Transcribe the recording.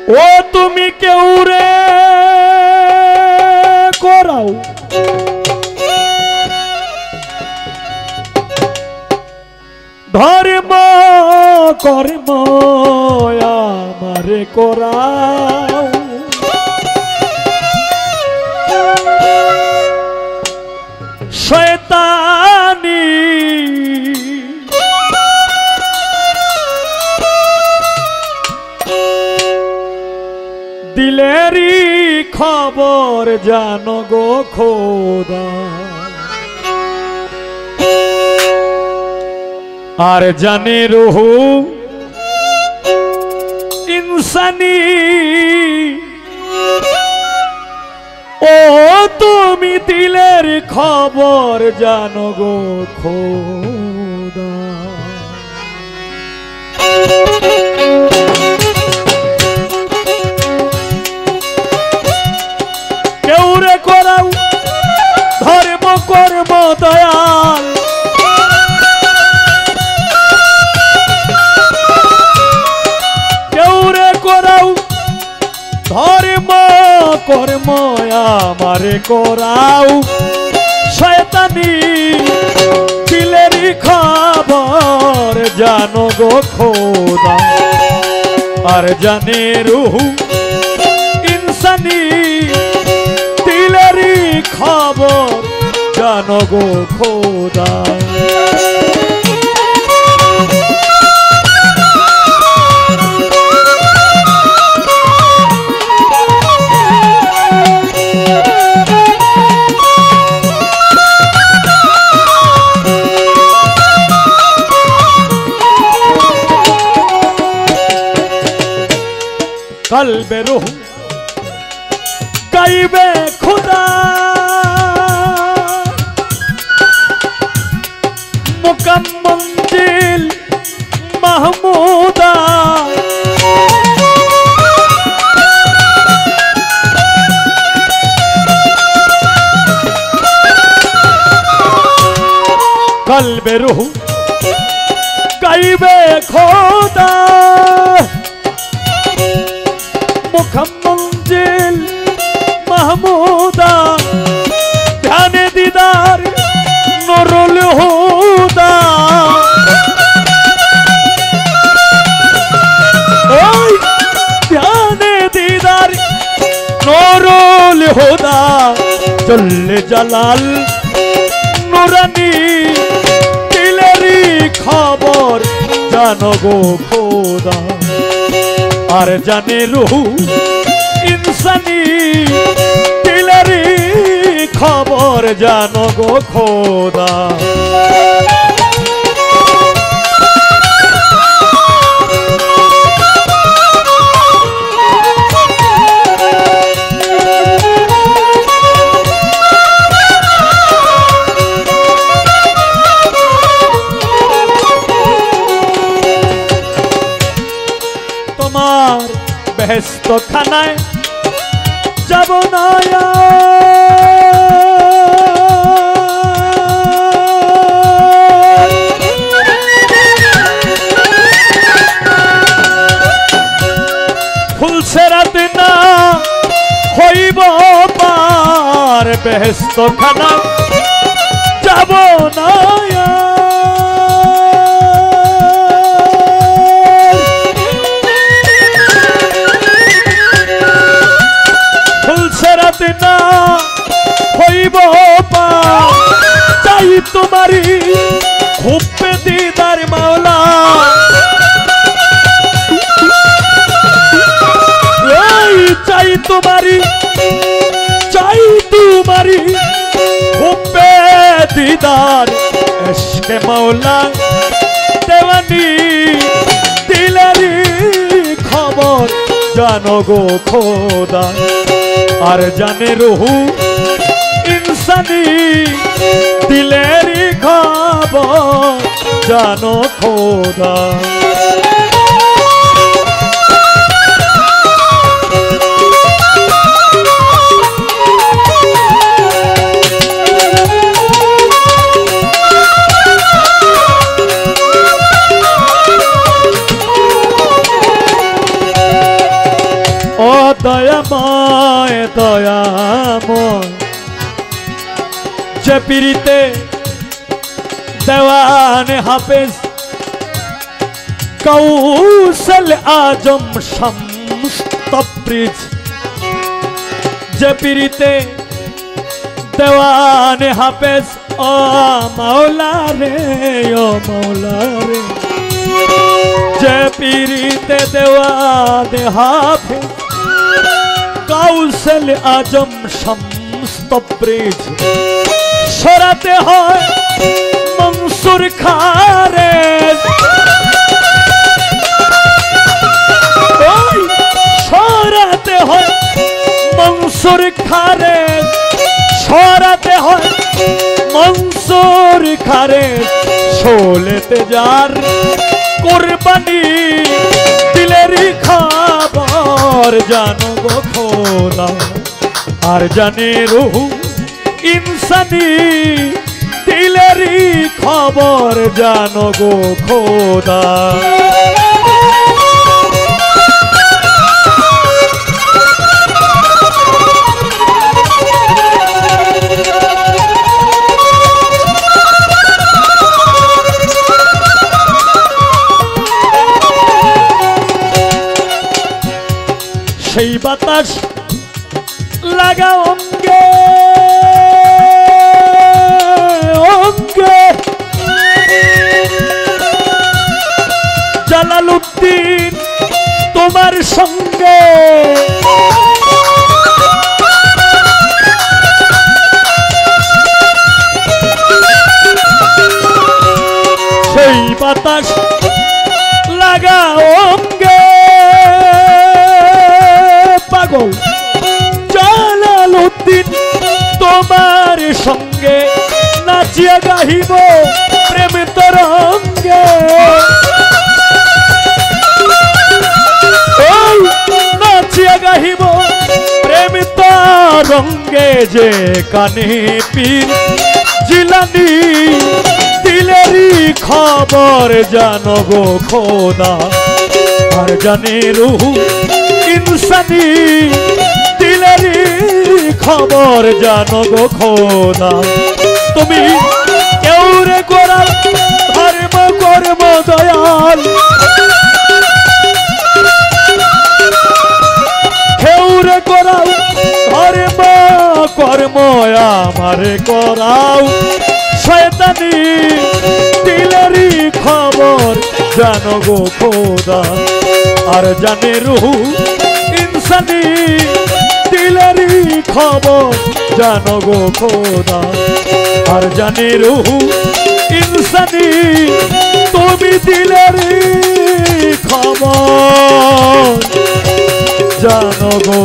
ও তুমি কেউ রে করাও ধর্ম কর্ম আমারে করাও শয়তানি দিলেরই খবর জানো গো খোদা আর জানে রুহু ইনসানি ও তুমি দিলের খবর জানো গো খোদা কেউ রে করাও ধর্ম কর্ম দয়াল কেউ রে করাও ধর্ম কর্ম আমারে করাও শয়তানি দিলেরই খবর জানো গো খোদা আর জানে রুহু ইনসানি দিলেরই খবর জানো গো খোদা कल्बे रूह गाइबे खुदा मुकम मंजिल महमूदा कल्बे रूह गाइबे खुदा मुखम मंजिल महमूदा ध्यान दीदार नूरुल हुदा ध्यान दीदार नूरुल हुदा जल्ले जलाल नूरानी दिलेरी खबर जानो गो खोदा আর জানে রুহু ইনসানি দিলেরই খবর জানো গো খোদা তোমার বেহেশত খানায় যাব না ফুলছে রাত না হইব পার বেহেশত খানা যাব না না হইব চাই তোমারি খুব দিদার মাওলা চাই তোমারি খুব দিদার এশকে মাওলা দেওয়ানি দিলেরই খবর জানো গো খোদা আর জানে রুহু ইনসানি দিলেরই খবর জানো খোদা দয়াময় দয়াময় যে পীরিতে দেওয়ানে হাফেজ কৌশল আজম শামস তবরিজ যে পীরিতে দেওয়ানে হাফেজ ও মাওলা রে যে পীরিতে দেওয়ানে হাফেজ কৌশল আজম শামস তবরিজ সরাতে হয় মনসুর খারেজ সরাতে হয় মনসুর খারেজ সরাতে হয় মনসুর খারেজ শোলেতে যার কুরবানি দিলেরই খবর জানো গো খোদা আর জানে রুহ ইনসানি দিলেরই খবর জানো গো খোদা সেই বাতাস লাগা অঙ্গে অঙ্গে জালালউদ্দিন তোমার সঙ্গে সেই বাতাস লাগা অঙ্গে পাগল জালালউদ্দিন তোমার সঙ্গে নাচিয়া গাহিব প্রেম তরঙ্গে নাচিয়া গাহিব প্রেম তরঙ্গে যে কানে পীর জিলানি দিলেরই খবর জানো গো খোদা আর জানে রুহ ইনসানি দিলেরই খবর জানো গো খোদা তুমি কেউ রে গোড়াল ধর্ম কর্ম দয়াল কেউ রে গোড়াল ধর্ম কর্ম আমারে করাও শয়তানি দিলেরই খবর জানো গো খোদা আর জানে রুহ ইনসানি দিলেরই খবর জানো গো খোদা আর জানে রুহ ইনসানি তুমি দিলেরই খবর জানো গো